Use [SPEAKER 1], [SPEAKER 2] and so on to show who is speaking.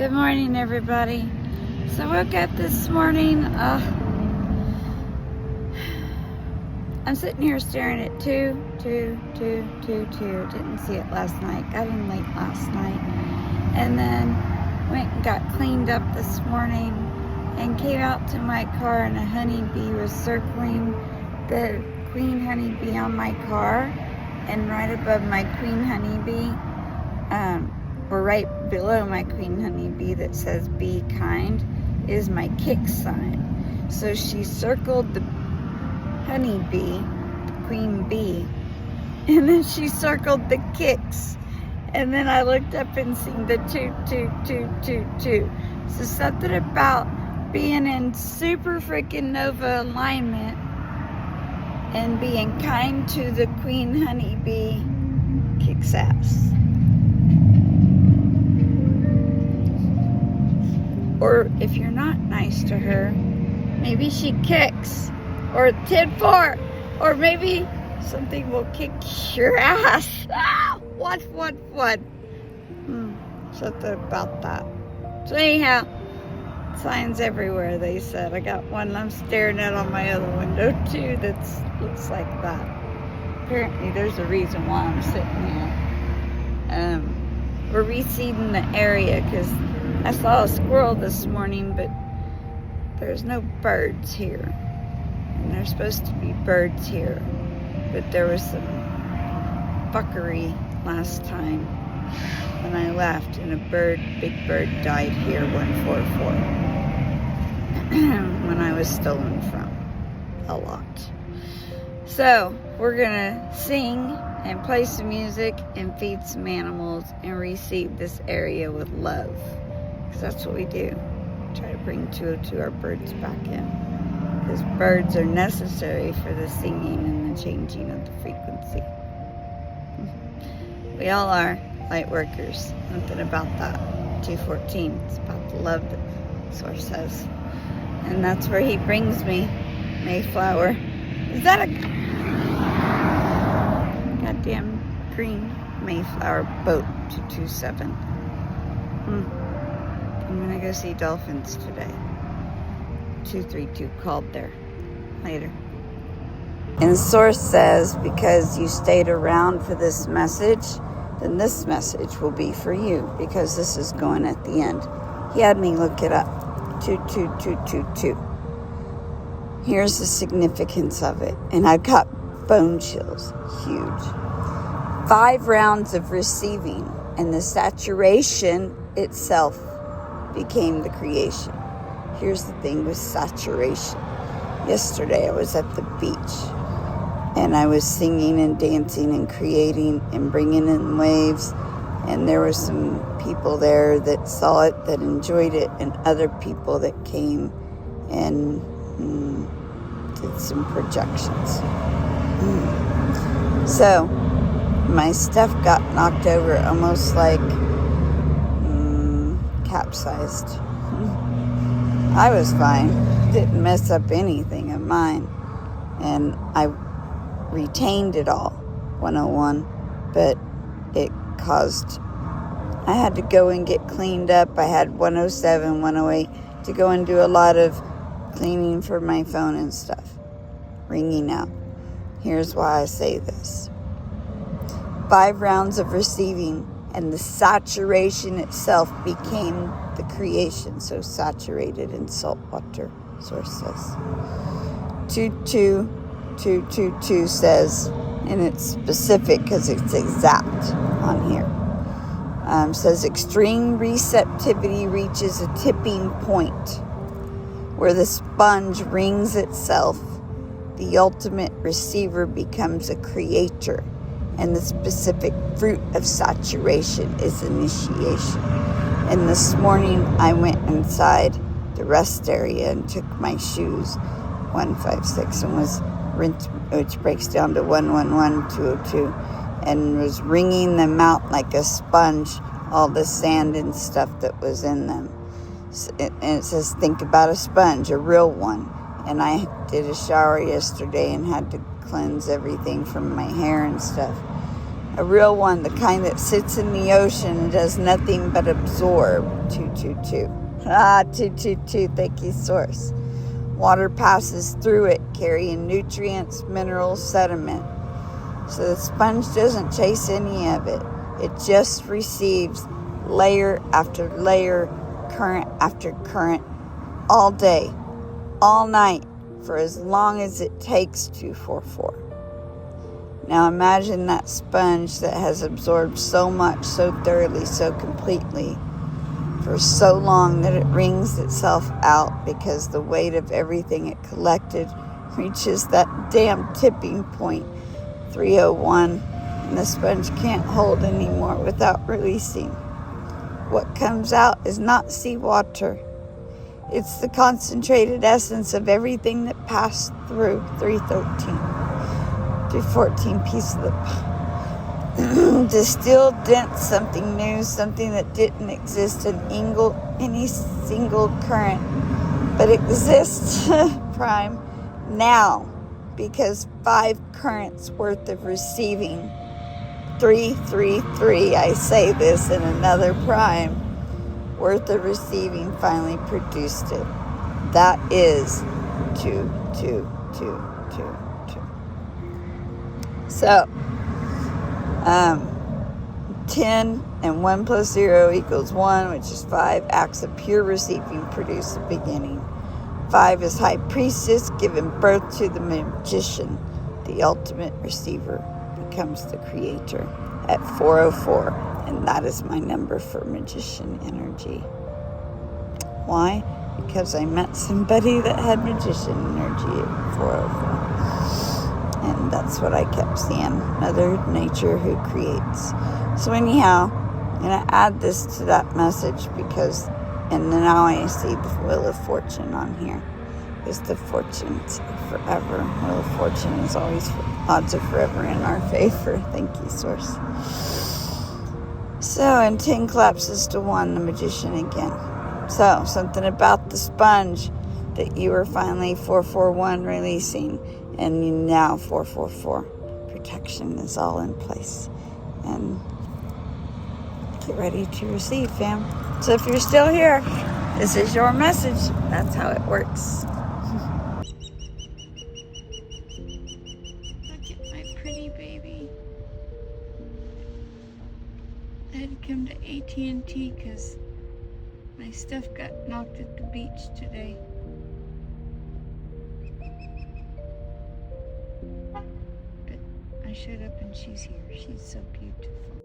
[SPEAKER 1] Good morning, everybody. So I woke up this morning. I'm sitting here staring at 22222. Didn't see it last night. Got in late last night. And then went and got cleaned up this morning and came out to my car, and a honeybee was circling the queen honeybee on my car. And right above my queen honeybee, or right below my queen honeybee that says be kind, is my kick sign. So she circled the honeybee, the queen bee, and then she circled the kicks. And then I looked up and seen the 22222. So something about being in super freaking Nova alignment and being kind to the queen honeybee kicks ass. Or if you're not nice to her, maybe she kicks. Or 10-4. Or maybe something will kick your ass. What? Something about that. So anyhow, signs everywhere, they said. I got one I'm staring at on my other window too that looks like that. Apparently there's a reason why I'm sitting here. We're reseeding the area because I saw a squirrel this morning, but there's no birds here. And there's supposed to be birds here. But there was some fuckery last time when I left, and a big bird died here, 144, when I was stolen from a lot. So we're gonna sing and play some music and feed some animals and reseed this area with love, because that's what we do. Try to bring 202 our birds back in, because birds are necessary for the singing and the changing of the frequency. We all are light workers. Something about that. 214. It's about the love that Source has. And that's where he brings me. Mayflower. Is that a goddamn green Mayflower boat 227? I'm gonna go see dolphins today. 232 called there. Later. And Source says, because you stayed around for this message, then this message will be for you, because this is going at the end. He had me look it up. 22222. Here's the significance of it. And I got bone chills. Huge. 5 rounds of receiving, and the saturation itself became the creation. Here's the thing with saturation. Yesterday I was at the beach, and I was singing and dancing and creating and bringing in waves, and there were some people there that saw it, that enjoyed it, and other people that came and did some projections. So my stuff got knocked over, almost like capsized. I was fine, didn't mess up anything of mine, and I retained it all, 101, but it caused, I had to go and get cleaned up. I had 107, 108 to go and do a lot of cleaning for my phone and stuff, ringing out. Here's why I say this. 5 rounds of receiving, and the saturation itself became the creation. So saturated in salt water, Source says. 22222 says, and it's specific because it's exact on here. Says extreme receptivity reaches a tipping point where the sponge rings itself. The ultimate receiver becomes a creator, and the specific fruit of saturation is initiation. And this morning I went inside the rest area and took my shoes, 156, and was rinsed, which breaks down to 111, 202, and was wringing them out like a sponge, all the sand and stuff that was in them. And it says, think about a sponge, a real one. And I did a shower yesterday and had to cleanse everything from my hair and stuff. A real one, the kind that sits in the ocean and does nothing but absorb. 222. 222. Thank you, Source. Water passes through it, carrying nutrients, minerals, sediment. So the sponge doesn't chase any of it. It just receives layer after layer, current after current, all day, all night, for as long as it takes 244. Now imagine that sponge that has absorbed so much, so thoroughly, so completely, for so long that it wrings itself out because the weight of everything it collected reaches that damn tipping point, 301, and the sponge can't hold anymore without releasing. What comes out is not seawater. It's the concentrated essence of everything that passed through 313. 314 piece of the distilled, dense, something new, something that didn't exist in any single current, but exists, prime, now, because 5 currents worth of receiving, 333, I say this in another prime, worth of receiving finally produced it. That is 22222. So, 10 and 1 plus 0 equals 1, which is 5. Acts of pure receiving produce the beginning. 5 is high priestess, giving birth to the magician. The ultimate receiver becomes the creator at 404. And that is my number for magician energy. Why? Because I met somebody that had magician energy at 404. And that's what I kept seeing. Mother Nature who creates. So anyhow, I'm going to add this to that message because, and then now I see the Wheel of Fortune on here. Is the fortunes of forever. Wheel of Fortune is always odds of forever in our favor. Thank you, Source. So, and 10 collapses to 1, the magician again. So, something about the sponge that you were finally 441 releasing, and you now 444. Protection is all in place. And get ready to receive, fam. So if you're still here, this is your message. That's how it works. Look at my pretty baby. I had to come to AT&T because my stuff got knocked at the beach today. But I showed up and she's here. She's so beautiful.